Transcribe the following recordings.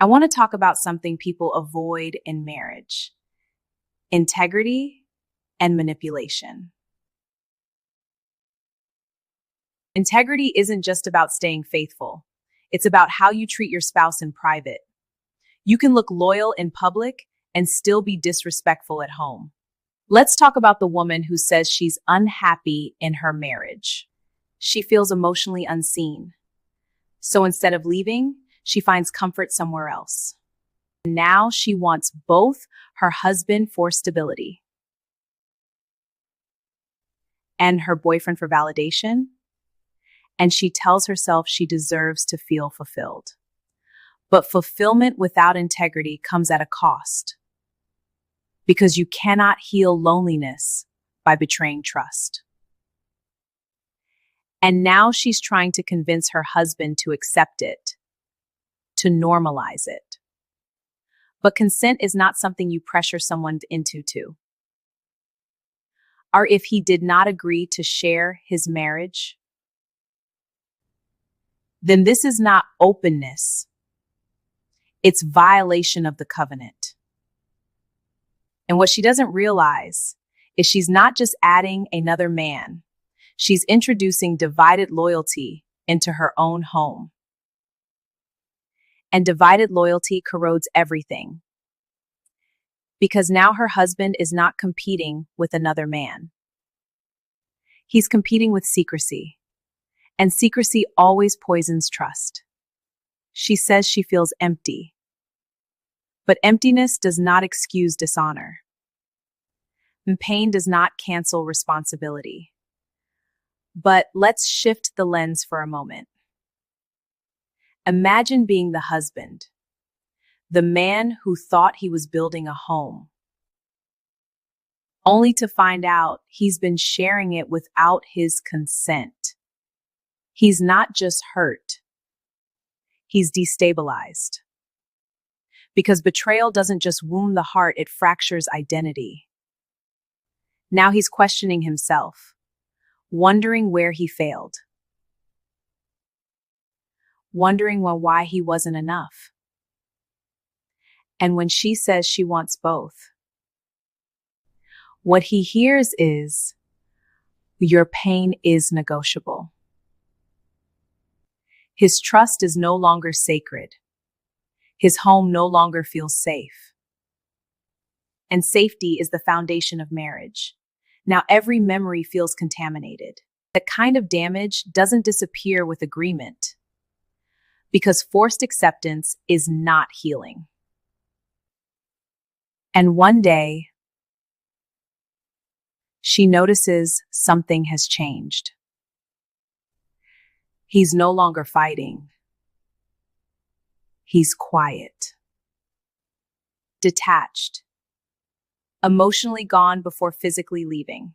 I want to talk about something people avoid in marriage: integrity and manipulation. Integrity isn't just about staying faithful, it's about how you treat your spouse in private. You can look loyal in public and still be disrespectful at home. Let's talk about the woman who says she's unhappy in her marriage. She feels emotionally unseen. So instead of leaving, she finds comfort somewhere else. Now she wants both her husband for stability and her boyfriend for validation, and she tells herself she deserves to feel fulfilled. But fulfillment without integrity comes at a cost, because you cannot heal loneliness by betraying trust. And now she's trying to convince her husband to accept it, to normalize it. But consent is not something you pressure someone into to. Or if he did not agree to share his marriage, then this is not openness. It's violation of the covenant. And what she doesn't realize is she's not just adding another man. She's introducing divided loyalty into her own home. And divided loyalty corrodes everything, because now her husband is not competing with another man. He's competing with secrecy, and secrecy always poisons trust. She says she feels empty, but emptiness does not excuse dishonor. And pain does not cancel responsibility. But let's shift the lens for a moment. Imagine being the husband, the man who thought he was building a home, only to find out he's been sharing it without his consent. He's not just hurt, he's destabilized. Because betrayal doesn't just wound the heart, it fractures identity. Now he's questioning himself, wondering where he failed, wondering why he wasn't enough. And when she says she wants both, what he hears is, your pain is negotiable. His trust is no longer sacred. His home no longer feels safe. And safety is the foundation of marriage. Now every memory feels contaminated. That kind of damage doesn't disappear with agreement, because forced acceptance is not healing. And one day, she notices something has changed. He's no longer fighting. He's quiet, detached, emotionally gone before physically leaving.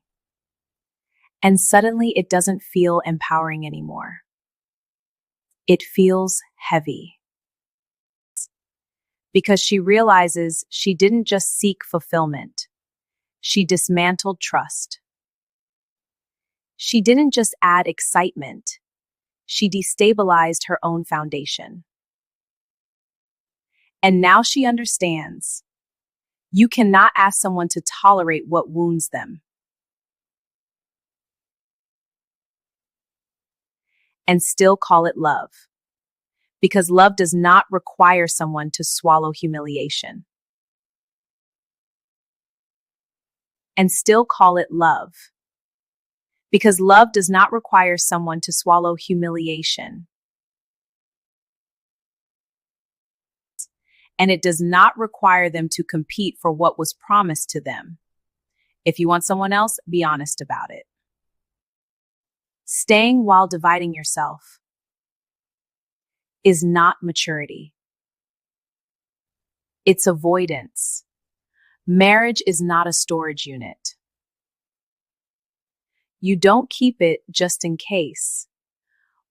And suddenly it doesn't feel empowering anymore. It feels heavy. Because she realizes she didn't just seek fulfillment. She dismantled trust. She didn't just add excitement. She destabilized her own foundation. And now she understands. You cannot ask someone to tolerate what wounds them, and still call it love. Because love does not require someone to swallow humiliation. And still call it love. Because love does not require someone to swallow humiliation. And it does not require them to compete for what was promised to them. If you want someone else, be honest about it. Staying while dividing yourself is not maturity. It's avoidance. Marriage is not a storage unit. You don't keep it just in case,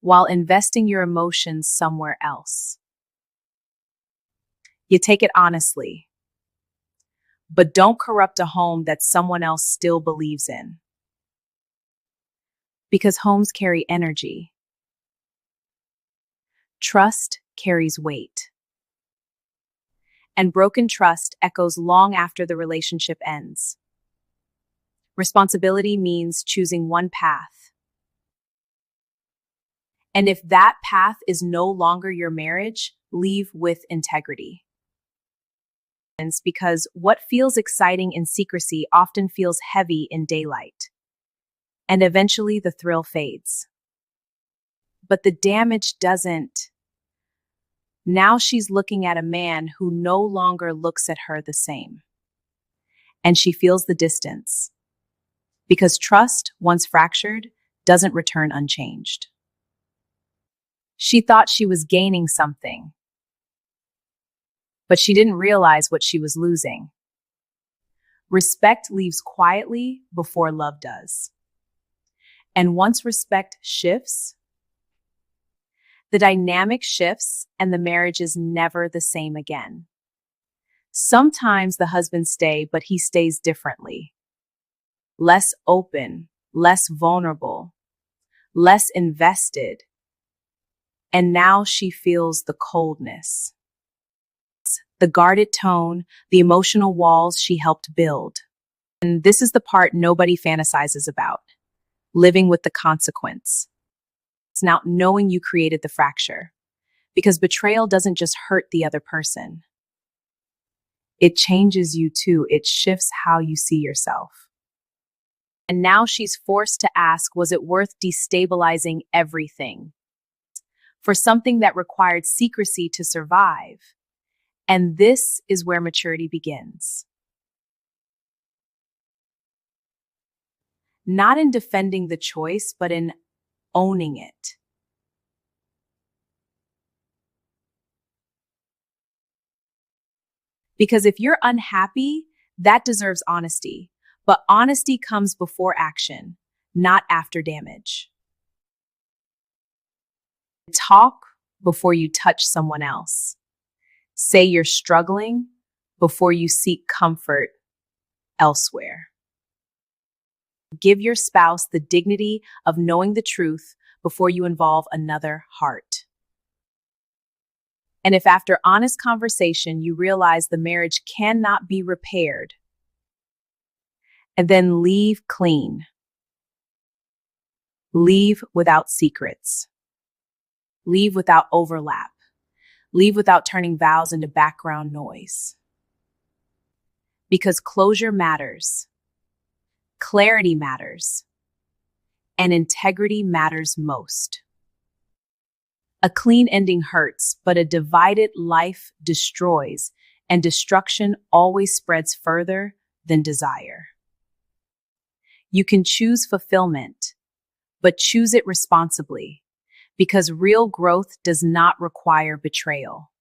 while investing your emotions somewhere else. You take it honestly, but don't corrupt a home that someone else still believes in. Because homes carry energy. Trust carries weight. And broken trust echoes long after the relationship ends. Responsibility means choosing one path. And if that path is no longer your marriage, leave with integrity. Because what feels exciting in secrecy often feels heavy in daylight. And eventually the thrill fades. But the damage doesn't. Now she's looking at a man who no longer looks at her the same. And she feels the distance. Because trust, once fractured, doesn't return unchanged. She thought she was gaining something, but she didn't realize what she was losing. Respect leaves quietly before love does. And once respect shifts, the dynamic shifts and the marriage is never the same again. Sometimes the husband stays, but he stays differently. Less open, less vulnerable, less invested. And now she feels the coldness, the guarded tone, the emotional walls she helped build. And this is the part nobody fantasizes about, living with the consequence. It's now knowing you created the fracture, because betrayal doesn't just hurt the other person. It changes you too. It shifts how you see yourself. And now she's forced to ask, was it worth destabilizing everything for something that required secrecy to survive? And this is where maturity begins. Not in defending the choice, but in owning it. Because if you're unhappy, that deserves honesty. But honesty comes before action, not after damage. Talk before you touch someone else. Say you're struggling before you seek comfort elsewhere. Give your spouse the dignity of knowing the truth before you involve another heart. And if after honest conversation you realize the marriage cannot be repaired, and then leave clean. Leave without secrets. Leave without overlap. Leave without turning vows into background noise. Because closure matters. Clarity matters. And integrity matters most. A clean ending hurts, but a divided life destroys, and destruction always spreads further than desire. You can choose fulfillment, but choose it responsibly, because real growth does not require betrayal.